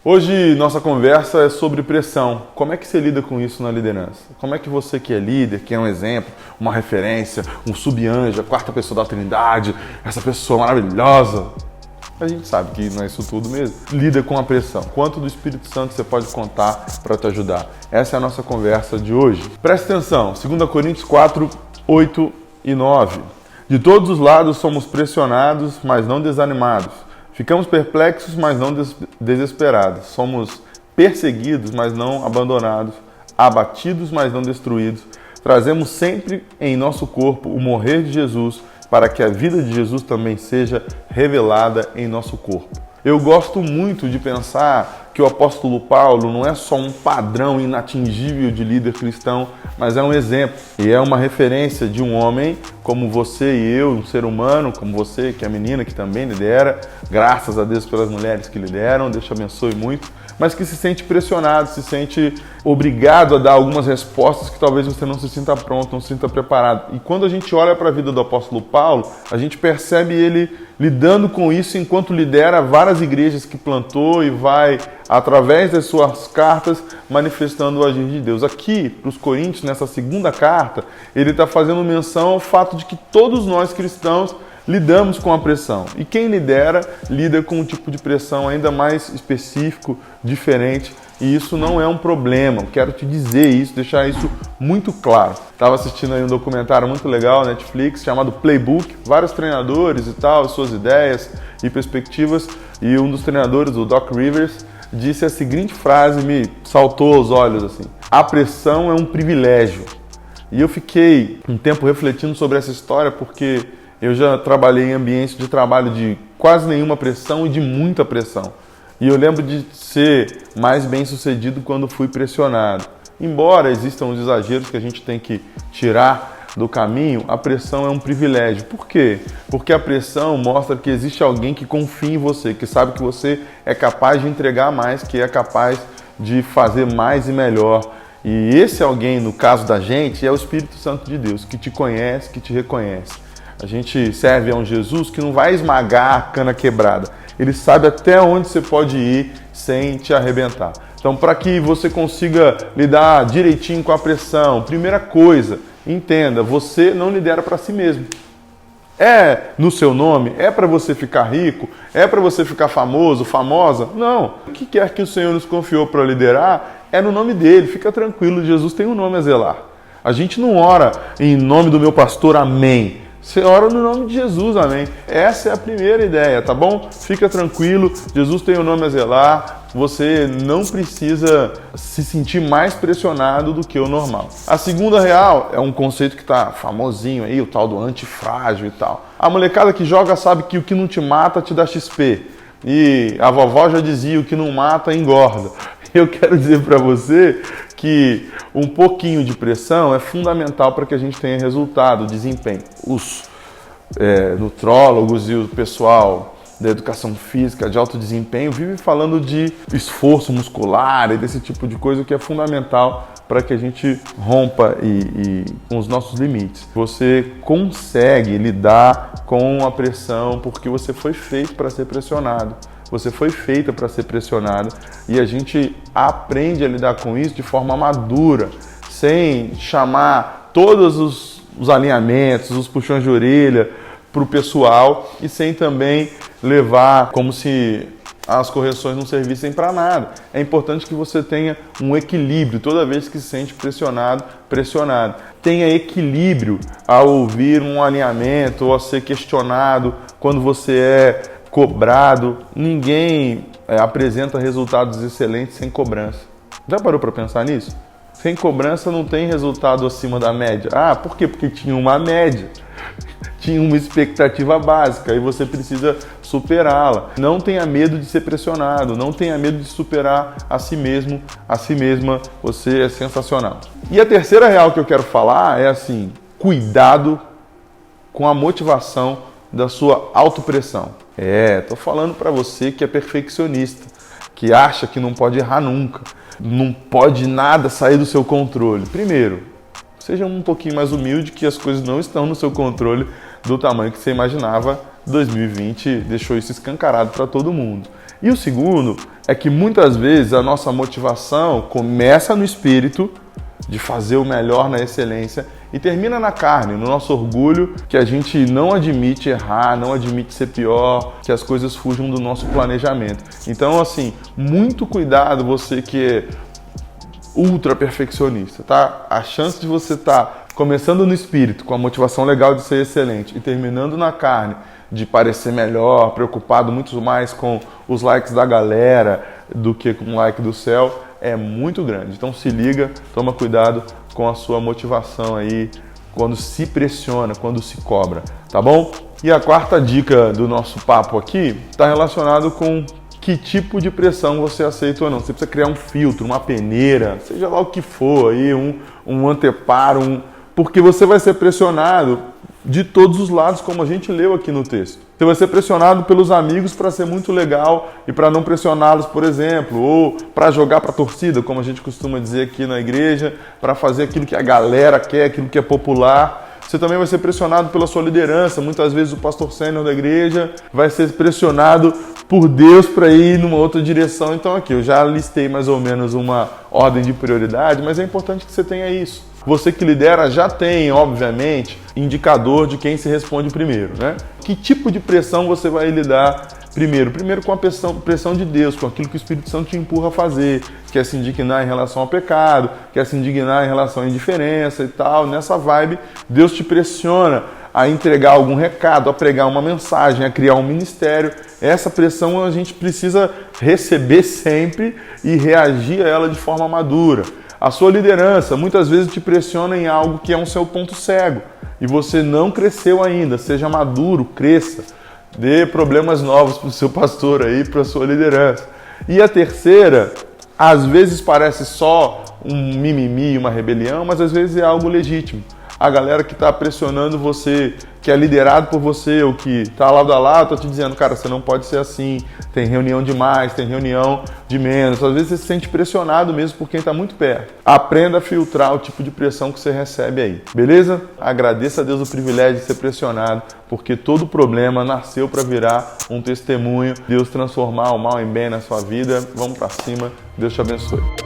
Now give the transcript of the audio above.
Hoje nossa conversa é sobre pressão. Como é que você lida com isso na liderança? Como é que você que é líder, que é um exemplo, uma referência, um sub-anjo, a quarta pessoa da Trindade, essa pessoa maravilhosa, a gente sabe que não é isso tudo mesmo. Lida com a pressão. Quanto do Espírito Santo você pode contar para te ajudar? Essa é a nossa conversa de hoje. Preste atenção, 2 Coríntios 4, 8 e 9. De todos os lados somos pressionados, mas não desanimados. Ficamos perplexos, mas não desesperados. Somos perseguidos, mas não abandonados. Abatidos, mas não destruídos. Trazemos sempre em nosso corpo o morrer de Jesus, para que a vida de Jesus também seja revelada em nosso corpo. Eu gosto muito de pensar que o apóstolo Paulo não é só um padrão inatingível de líder cristão, mas é um exemplo e é uma referência de um homem como você e eu, um ser humano como você, que é a menina que também lidera, graças a Deus pelas mulheres que lideram, Deus te abençoe muito, mas que se sente pressionado, se sente obrigado a dar algumas respostas que talvez você não se sinta pronto, não se sinta preparado. E quando a gente olha para a vida do apóstolo Paulo, a gente percebe ele lidando com isso enquanto lidera várias igrejas que plantou e vai, através das suas cartas, manifestando o agir de Deus. Aqui, para os Coríntios, nessa segunda carta, ele está fazendo menção ao fato de que todos nós cristãos lidamos com a pressão. E quem lidera, lida com um tipo de pressão ainda mais específico, diferente. E isso não é um problema. Eu quero te dizer isso, deixar isso muito claro. Estava assistindo aí um documentário muito legal na Netflix, chamado Playbook. Vários treinadores e tal, suas ideias e perspectivas. E um dos treinadores, o Doc Rivers, disse a seguinte frase, me saltou aos olhos assim: a pressão é um privilégio. E eu fiquei um tempo refletindo sobre essa história, porque eu já trabalhei em ambientes de trabalho de quase nenhuma pressão e de muita pressão. E eu lembro de ser mais bem sucedido quando fui pressionado. Embora existam os exageros que a gente tem que tirar do caminho, a pressão é um privilégio. Por quê? Porque a pressão mostra que existe alguém que confia em você, que sabe que você é capaz de entregar mais, que é capaz de fazer mais e melhor. E esse alguém, no caso da gente, é o Espírito Santo de Deus, que te conhece, que te reconhece. A gente serve a um Jesus que não vai esmagar a cana quebrada. Ele sabe até onde você pode ir sem te arrebentar. Então, para que você consiga lidar direitinho com a pressão, primeira coisa, entenda, você não lidera para si mesmo. É no seu nome? É para você ficar rico? É para você ficar famoso, famosa? Não. O que quer que o Senhor nos confiou para liderar é no nome dele. Fica tranquilo, Jesus tem um nome a zelar. A gente não ora em nome do meu pastor, amém. Você ora no nome de Jesus, amém. Essa é a primeira ideia, tá bom? Fica tranquilo, Jesus tem o nome a zelar, você não precisa se sentir mais pressionado do que o normal. A segunda real é um conceito que tá famosinho aí, o tal do antifrágil e tal. A molecada que joga sabe que o que não te mata te dá XP. E a vovó já dizia, o que não mata engorda. Eu quero dizer para você que um pouquinho de pressão é fundamental para que a gente tenha resultado, desempenho. Os nutrólogos e o pessoal da educação física, de alto desempenho, vivem falando de esforço muscular e desse tipo de coisa que é fundamental para que a gente rompa com os nossos limites. Você consegue lidar com a pressão porque você foi feito para ser pressionado. Você foi feita para ser pressionada e a gente aprende a lidar com isso de forma madura, sem chamar todos os alinhamentos, os puxões de orelha para o pessoal e sem também levar como se as correções não servissem para nada. É importante que você tenha um equilíbrio toda vez que se sente pressionado. Tenha equilíbrio ao ouvir um alinhamento ou a ser questionado quando você é cobrado. Ninguém apresenta resultados excelentes sem cobrança. Já parou para pensar nisso? Sem cobrança não tem resultado acima da média. Ah, por quê? Porque tinha uma média. Tinha uma expectativa básica e você precisa superá-la. Não tenha medo de ser pressionado, não tenha medo de superar a si mesmo, a si mesma. Você é sensacional. E a terceira real que eu quero falar é assim: cuidado com a motivação da sua autopressão. Tô falando para você que é perfeccionista, que acha que não pode errar nunca, não pode nada sair do seu controle. Primeiro, seja um pouquinho mais humilde, que as coisas não estão no seu controle do tamanho que você imaginava. 2020 deixou isso escancarado para todo mundo. E o segundo é que muitas vezes a nossa motivação começa no espírito de fazer o melhor na excelência e termina na carne, no nosso orgulho, que a gente não admite errar, não admite ser pior, que as coisas fujam do nosso planejamento. Então, assim, muito cuidado você que é ultra perfeccionista, tá? A chance de você estar começando no espírito, com a motivação legal de ser excelente e terminando na carne, de parecer melhor, preocupado muito mais com os likes da galera do que com o like do céu, é muito grande. Então se liga, toma cuidado com a sua motivação aí, quando se pressiona, quando se cobra, tá bom? E a quarta dica do nosso papo aqui está relacionado com que tipo de pressão você aceita ou não. Você precisa criar um filtro, uma peneira, seja lá o que for, aí, um anteparo, porque você vai ser pressionado de todos os lados, como a gente leu aqui no texto. Você vai ser pressionado pelos amigos para ser muito legal e para não pressioná-los, por exemplo, ou para jogar para a torcida, como a gente costuma dizer aqui na igreja, para fazer aquilo que a galera quer, aquilo que é popular. Você também vai ser pressionado pela sua liderança. Muitas vezes o pastor sênior da igreja vai ser pressionado por Deus para ir numa outra direção. Então aqui eu já listei mais ou menos uma ordem de prioridade, mas é importante que você tenha isso. Você que lidera já tem, obviamente, indicador de quem se responde primeiro, né? Que tipo de pressão você vai lidar primeiro? Primeiro com a pressão de Deus, com aquilo que o Espírito Santo te empurra a fazer, quer se indignar em relação ao pecado, quer se indignar em relação à indiferença e tal. Nessa vibe, Deus te pressiona a entregar algum recado, a pregar uma mensagem, a criar um ministério. Essa pressão a gente precisa receber sempre e reagir a ela de forma madura. A sua liderança muitas vezes te pressiona em algo que é um seu ponto cego e você não cresceu ainda. Seja maduro, cresça, dê problemas novos para o seu pastor aí, para a sua liderança. E a terceira, às vezes parece só um mimimi, uma rebelião, mas às vezes é algo legítimo. A galera que está pressionando você, que é liderado por você, ou que está lado a lado, está te dizendo, cara, você não pode ser assim, tem reunião de mais, tem reunião de menos. Às vezes você se sente pressionado mesmo por quem está muito perto. Aprenda a filtrar o tipo de pressão que você recebe aí, beleza? Agradeça a Deus o privilégio de ser pressionado, porque todo problema nasceu para virar um testemunho, Deus transformar o mal em bem na sua vida. Vamos para cima, Deus te abençoe.